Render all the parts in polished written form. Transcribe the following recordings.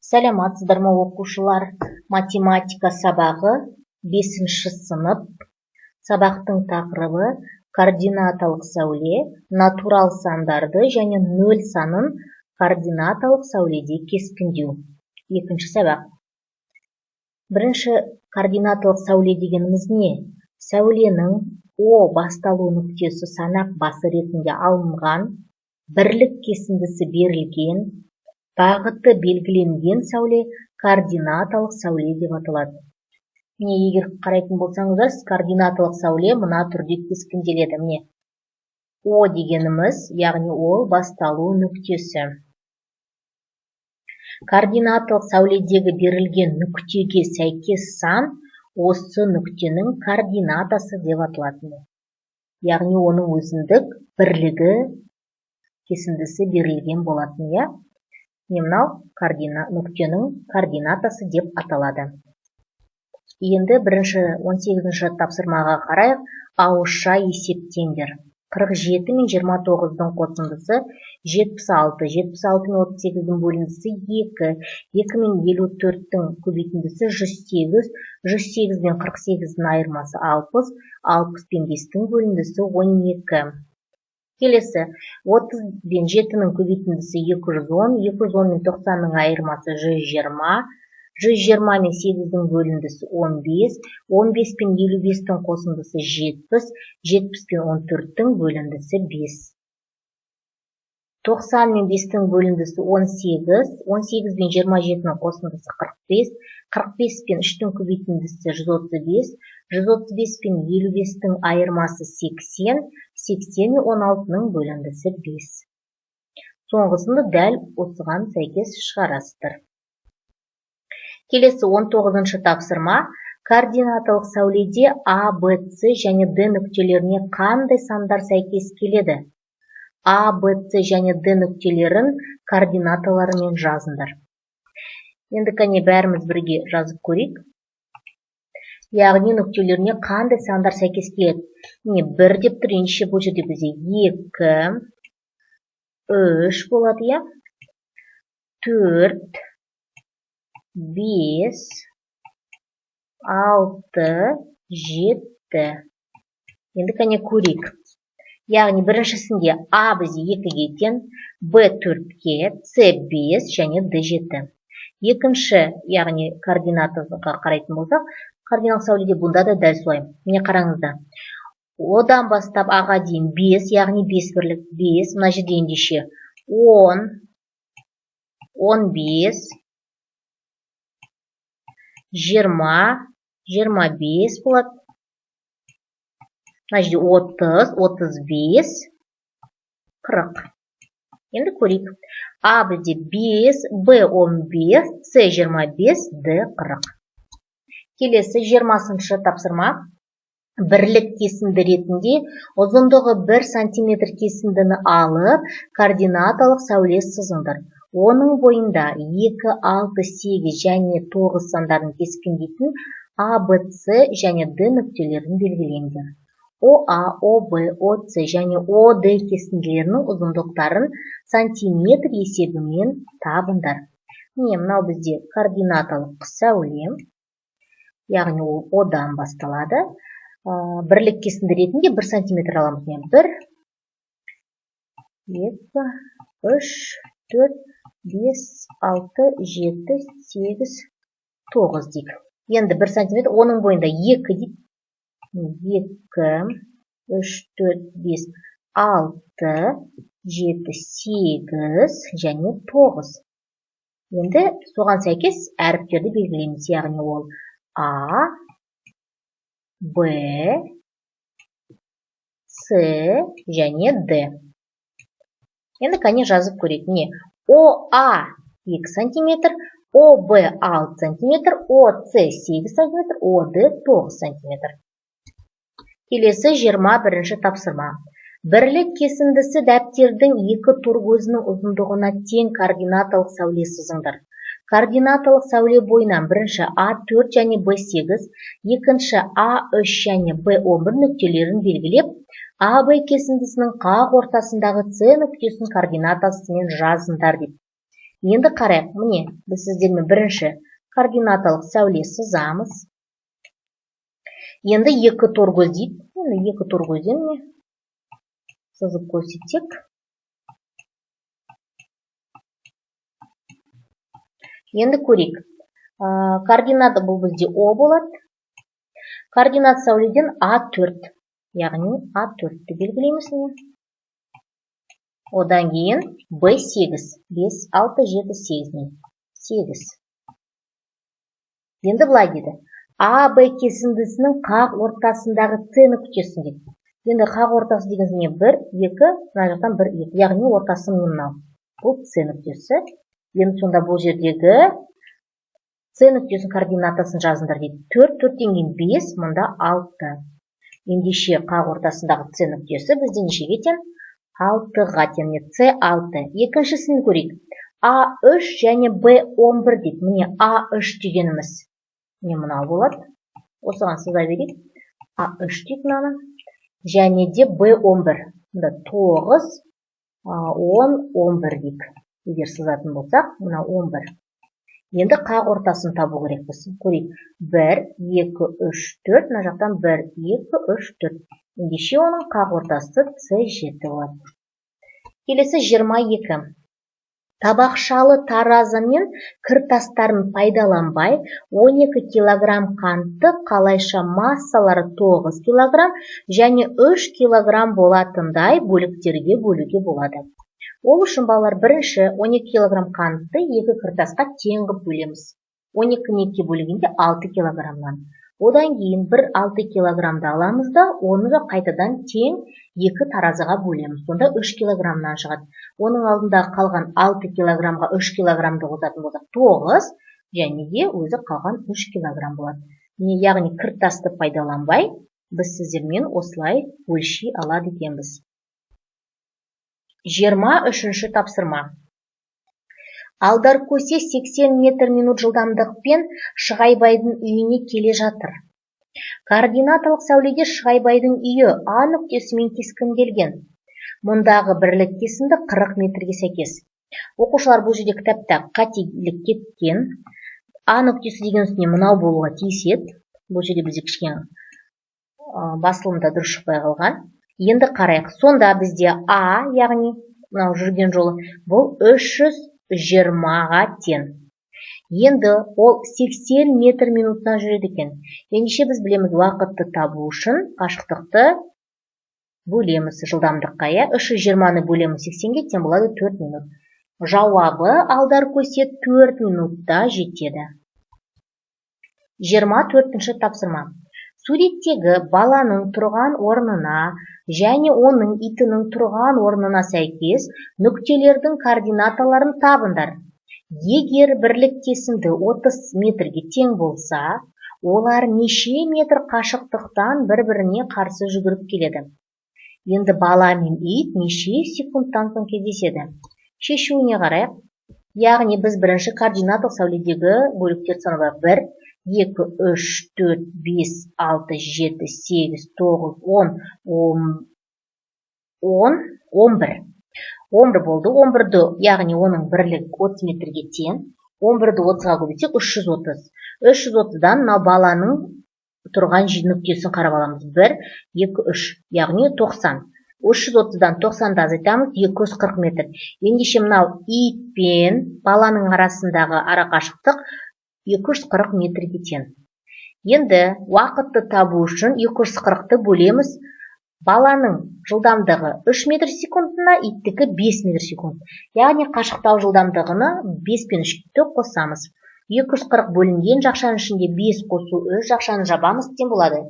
Сәлематсыздар ма оқушылар? Математика сабағы 5-ші сынып. Сабақтың тақырыбы координаталық сәуле, натурал сандарды және нөл санын координаталық сәуледе кескіндеу. Екінші сабақ. Бірінші координаталық сәуле дегеніміз не? Сәуленің О басталу нүктесі санақ басы ретінде алынған, бірлік кесіндісі берілген, бағыты белгіленген сәуле координаталық сәуле деп аталады. Міне, егер қарайтын болсаңыздар, координаталық сәуле мына түрде кескінделеді. Міне, О дегеніміз, яғни ол басталу нүктесі. Координаталық сәуледегі берілген нүктеге сәйкес сан осы нүктенің координатасы деп аталады. Яғни оның өзіндік бірлігі кесіндісі берілген болатын, иә? Мынау нүктенің координатасы деп аталады. Енді бірінші 18-ші тапсырмаға қарайық. Ауызша есептеңдер. 47 мен 29-дың қосындысы 76, 76 мен 38-дің бөліндісі 2, 2 мен 54-дің көбейтіндісі 108, 108 мен 48-дің айырмасы 60, 60 пен 5-дің бөліндісі 12. Келесі, 30 мен 7-ның көбейтіндісі 210, 210 мен 90-ның айырмасы 120, 120 мен 8-дің бөліндісі 15, 15 пен 55-дің қосындысы 70, 70 пен 14-дің бөліндісі 5. 90 мен 5-дің бөліндісі 18, 18 пен 27-ның қосындысы 45, 45 пен 3-дің көбейтіндісі 135, 135 пен 55-дің айырмасы 80, 80 мен 16-ның бөліндісі 5. Соңғысында дәл осыған сәйкес шығарасыздар. Келесі 19-шы тапсырма. Координаталық сәуледе А, Б, С және Д нүктелеріне қандай сандар сәйкес келеді? А, Б, С және Д нүктелерін координаталарымен жазыңдар. Енді кәне бәріміз бірге жазып көрейік. Яғни нүктелеріне қандай сандар сәйкес келеді? Міне 1 деп тұр, ендеше бұл жерде бізде 2, 3 болады, иә? 4, 5, 6, 7. Енді кәне көрейік. Яғни біріншісінде А бізде 2-ге тең, Б 4-ге, С 5 және Д 7. Екінші, яғни координатаға қарайтын болсақ, координаталық сәуледе бұнда да дәл солай. Міне қараңыздар. Одан бастап Аға дейін 5, яғни 5 бірлік 5. Мына жерде ендеше 10, 15, 20, 25 болады. Мына жерде 30, 35, 40. Енді көрейік. А бізде 5, Б 15, С 25, Д 40. Келесі 20-шы тапсырма. Бірлік кесінді ретінде ұзындығы 1 см кесіндіні алып, координаталық сәуле сызыңдар. Оның бойында 2, 6, 8 және 9 сандарын кескіндейтін А, Б, С және Д нүктелерін белгілеңдер. ОА, ОБ, ОС және ОД кесінділерінің ұзындықтарын сантиметр есебімен табыңдар. Міне, мынау бізде координаталық сәуле, яғни ол Одан басталады. Бірлік кесінді ретінде 1 сантиметр аламыз. 1, 2, 3, 4, 5, 6, 7, 8, 9 дейік. Енді 1 сантиметр, оның бойында 2 дейік. 2, 3, 4, 5, 6, 7, 8 және 9. Енді соған сәйкес әріптерді белгілейміз, яғни ол А, Б, С және Д. Енді кәне жазып көрейік. Не? ОА 2 см, ОБ 6 см, ОС 8 см, ОД 9 см. Келесі 21-ші тапсырма. Бірлік кесіндісі дәптердің 2 тургөзінің ұзындығына тең координаталық сәуле сызыңдар. Координаталық сәуле бойынан бірінші А4 және Б8, екінші А3 және Б11 нүктелерін белгілеп, АБ кесіндісінің қақ ортасындағы С нүктесінің координатасымен жазыңдар деп. Енді қарайық, міне, біз сіздермен бірінші координаталық сәуле сызамыз. Енді екі торгөз дейді. Енді екі торгөзден міне сызып көрсетсек. Енді көрейік. Координаты бұл бізде О болады. Координат сәуледен А4, яғни А4-ті белгілейміз. Одан кейін Б8, 5, 6, 7, 8. 8. Енді былай деді. А, Б кесіндісінің қақ ортасындағы С нүктесін дейді. Енді қақ ортасы деген не 1, 2, мына жақтан 1, 2. Яғни ортасы мынау. Бұл С нүктесі. Енді сонда бұл жердегі С нүктесінің координатасын жазыңдар дейді. 4, 4-тен кейін 5, мұнда 6. Ендеше қақ ортасындағы С нүктесі бізде нешеге тең? 6-ға тең. С6. Екіншісін көрейік. А3 және Б11 дейді. Міне А3 дегеніміз. Міне мынау болады. Осыған сыза берейік. А3 дейді мынаны. Және де Б11. Мұнда 9, 10, 11 дейік. Егер сызатын болсақ, мына 11. Енді қақ ортасын табу керек біз. Көрейік. 1, 2, 3, 4. Мына жақтан 1, 2, 3, 4. Ендеше оның қақ ортасы С7 болады. Келесі 22. Табақшалы таразы мен кіртастарын пайдаланбай 12 килограмм қантты қалайша массалары 9 килограмм және 3 килограмм болатындай бөліктерге бөлуге болады. Ол үшін балалар бірінші 12 килограмм қантты 2 кіртасқа тең қылып бөлеміз. 12-ні 2 бөлгенде 6 килограммнан. Одан кейін бір 6 килограммды аламыз да, оны да қайтадан тең 2 таразыға бөлеміз. Сонда 3 килограммнан шығады. Оның алдында қалған 6 килограммға 3 килограммды қосатын болсақ 9, және де өзі қалған 3 килограмм болады. Яғни кіртасты пайдаланбай, біз сіздермен осылай өлшей алады екенбіз. 23-ші тапсырма. Алдаркөсе 80 метр минут жылдамдықпен Шығайбайдың үйіне келе жатыр. Координаталық сәуледе Шығайбайдың үйі А нүктесімен кескінделген. Мұндағы бірлік кесінді 40 метрге сәйкес. Оқушылар бұл жерде кітапта қателік кеткен. А нүктесі деген үстіне мынау болуға тиіс еді. Бұл жерде бізде кішкене басылымда дұрыс шықпай қалған. Енді қарайық. Сонда бізде А, яғни мынау жүрген жолы, бұл 320-ға тең. Енді ол 80 метр минуттан жүреді екен. Ендеше біз білеміз уақытты табу үшін қашықтықты бөлеміз жылдамдыққа. 320-ны бөлеміз 80-ге тең болады 4 минут. Жауабы Алдаркөсе 4 минутта жетеді. 24-ші тапсырма. Суреттегі баланың тұрған орнына және оның итінің тұрған орнына сәйкес нүктелердің координаталарын табыңдар. Егер бірлік кесінді 30 метрге тең болса, олар неше метр қашықтықтан бір-біріне қарсы жүгіріп келеді. Енді бала мен ит неше секундтан соң кездеседі. Шешуіне қарайық. Яғни біз бірінші координаталық сәуледегі бөліктер саны 1, 2, 3, 4, 5, 6, 7, 8, 9, 10, 11. 11 болды. 11-ді, яғни оның бірлік 30 метрге тең. 11-ді 30-ға көбейтсек 330. 330-дан мынау баланың тұрған нүктесін қарап аламыз. 1, 2, 3, яғни 90. 330-дан 90-ды азайтамыз 240 метр. Ендеше мынау ит пен баланың арасындағы арақашықтық 240 метрге тең. Енді уақытты табу үшін 240-ты бөлеміз. Баланың жылдамдығы 3 метр секундына, иттікі 5 метр секунд. Яғни қашықтау жылдамдығыны 5 пен 3-ті қосамыз. 240 бөлінген жақшаның ішінде 5 қосу 3 жақшаны жабамыз, тең болады.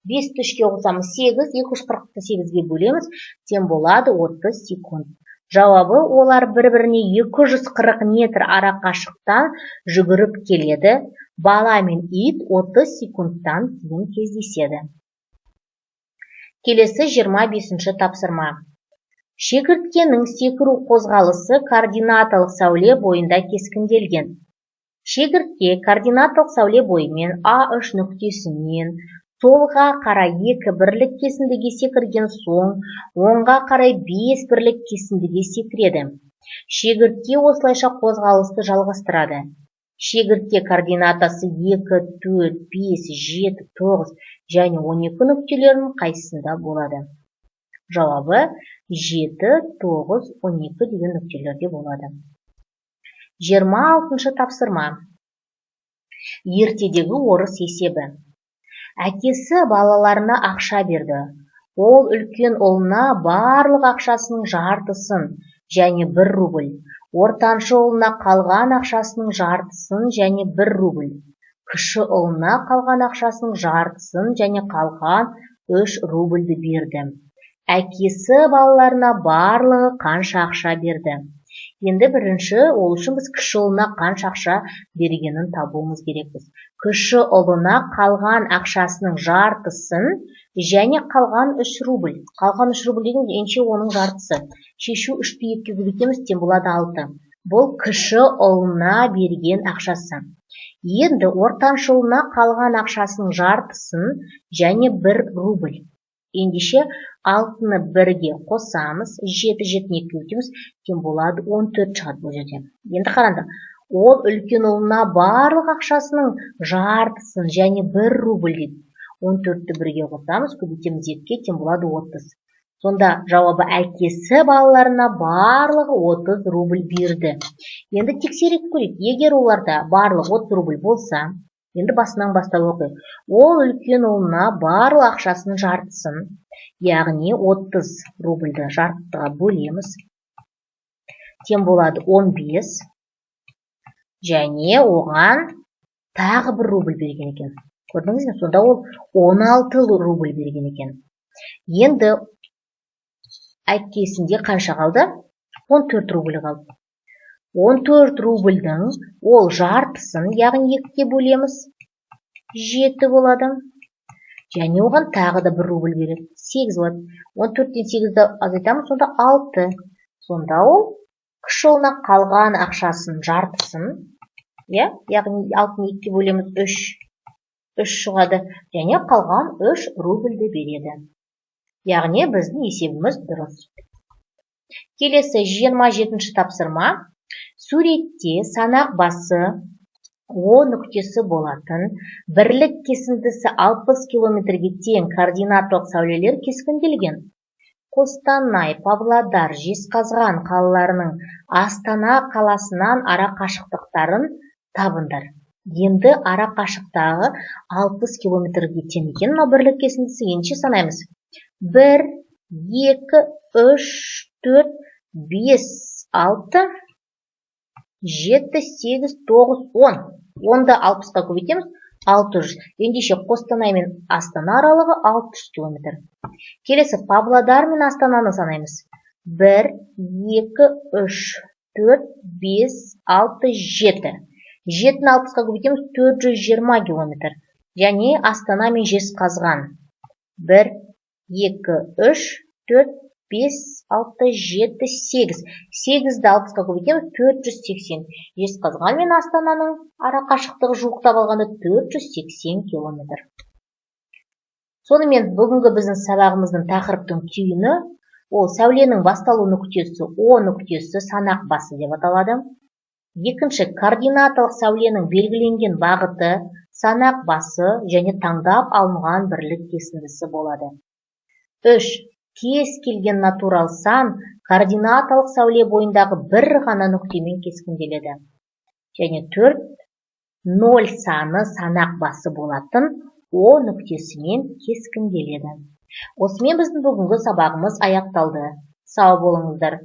5-ті 3-ке қосамыз 8, 240-ты 8-ге бөлеміз, тең болады 30 секунд. Жауабы олар бір-біріне 240 метр ара қашықтан жүгіріп келеді. Бала мен ит 30 секундтан кейін кездеседі. Келесі 25-ші тапсырма. Шегірткенің секіру қозғалысы координаталық сәуле бойында кескінделген. Шегіртке координаталық сәуле бойымен А3 нүктесінен солға қарай 2 бірлік кесіндіге секірген соң, оңға қарай 5 бірлік кесіндіге секіреді. Шегіртке осылайша қозғалысты жалғастырады. Шегіртке координатасы 2, 4, 5, 7, 9 және 12 нүктелерінің қайсысында болады? Жауабы 7, 9, 12 деген нүктелерде болады. 26-шы тапсырма. Ертедегі орыс есебі. Әкесі балаларына ақша берді. Ол үлкен ұлына барлық ақшасының жартысын және 1 рубль, ортаншы ұлына қалған ақшасының жартысын және 1 рубль, кіші ұлына қалған ақшасының жартысын және қалған 3 рубльді берді. Әкесі балаларына барлығы қанша ақша берді? Енді бірінші, ол үшін біз кіші ұлына қанша ақша бергенін табуымыз керекпіз. Кіші ұлына қалған ақшасының жартысын және қалған 3 рубль. Қалған 3 рубль деген енше оның жартысы. Шешу 3-ті 2-ге көбейтеміз, тең болады 6. Бұл кіші ұлына берген ақшасы. Енді ортаншы ұлына қалған ақшасының жартысын және 1 рубль. Ендеше 6-ны 1-ге қосамыз, 7-ні 2-ге өтеміз, тең болады 14 шығады бұл жерде. Енді қараңдар, ол үлкен ұлына барлық ақшасының жартысын және 1 рубль дейді. 14-ті 1-ге қосамыз, көбейтеміз 2-ге, тең болады 30. Сонда жауабы әкесі балаларына барлығы 30 рубль берді. Енді тексеріп көрейік. Егер оларда барлығы 30 рубль болса, енді басынан бастап оқиық. Ол үлкен ұлына барлық ақшасының жартысын, яғни 30 рубльді жартыға бөлеміз. Тең болады 15 және оған тағы 1 рубль берген екен. Көрдіңіз бе? Сонда ол 16 рубль берген екен. Енді әкесінде қанша қалды? 14 рубль қалды. 14 рубльдің ол жартысын, яғни 2-ге бөлеміз, 7 болады. Және оған тағы да 1 рубль береді, 8 болады. 14-тен 8-ді азайтамыз, сонда 6. Сонда ол кіші ұлына қалған ақшасын жартысын, яғни 6-ны 2-ге бөлеміз, 3 шығады. Және қалған 3 рубльді береді. Яғни біздің есебіміз дұрыс. Келесі 27-ші тапсырма. Суретте санақ басы О нүктесі болатын бірлік кесіндісі 60 километрге тең координаталық сәулелер кескінделген. Қостанай, Павлодар, Жезқазған қалаларының Астана қаласынан ара қашықтықтарын табыңдар. Енді ара қашықтағы 60 километрге тең екен. Мына бірлік кесіндісі енше санаймыз. 1, 2, 3, 4, 5, 6, 7, 8, 9, 10. 10-ды 60-қа көбейтеміз, 600. Ендеше Қостанай мен Астана аралығы 600 километр. Келесі Павлодар мен Астананы санаймыз. 1, 2, 3, 4, 5, 6, 7. 7-ні 60-қа көбейтеміз, 420 километр. Және Астана мен Жезқазған. 1, 2, 3, 4, 5, 6, 7, 8. 8-ді 60-қа көбейтеміз, 480. Жезқазған мен Астананың ара қашықтығы жуықтап алғанда 480 километр. Сонымен бүгінгі біздің сабағымыздың тақырыптың түйіні, ол сәуленің басталу нүктесі О нүктесі санақ басы деп аталады. Екінші, координаталық сәуленің белгіленген бағыты, санақ басы және таңдап алынған бірлік кесіндісі болады. 3. Кез келген натурал сан координаталық сәуле бойындағы бір ғана нүктемен кескінделеді. Және 4. 0 саны санақ басы болатын О нүктесімен кескінделеді. Осымен біздің бүгінгі сабағымыз аяқталды. Сау болыңыздар.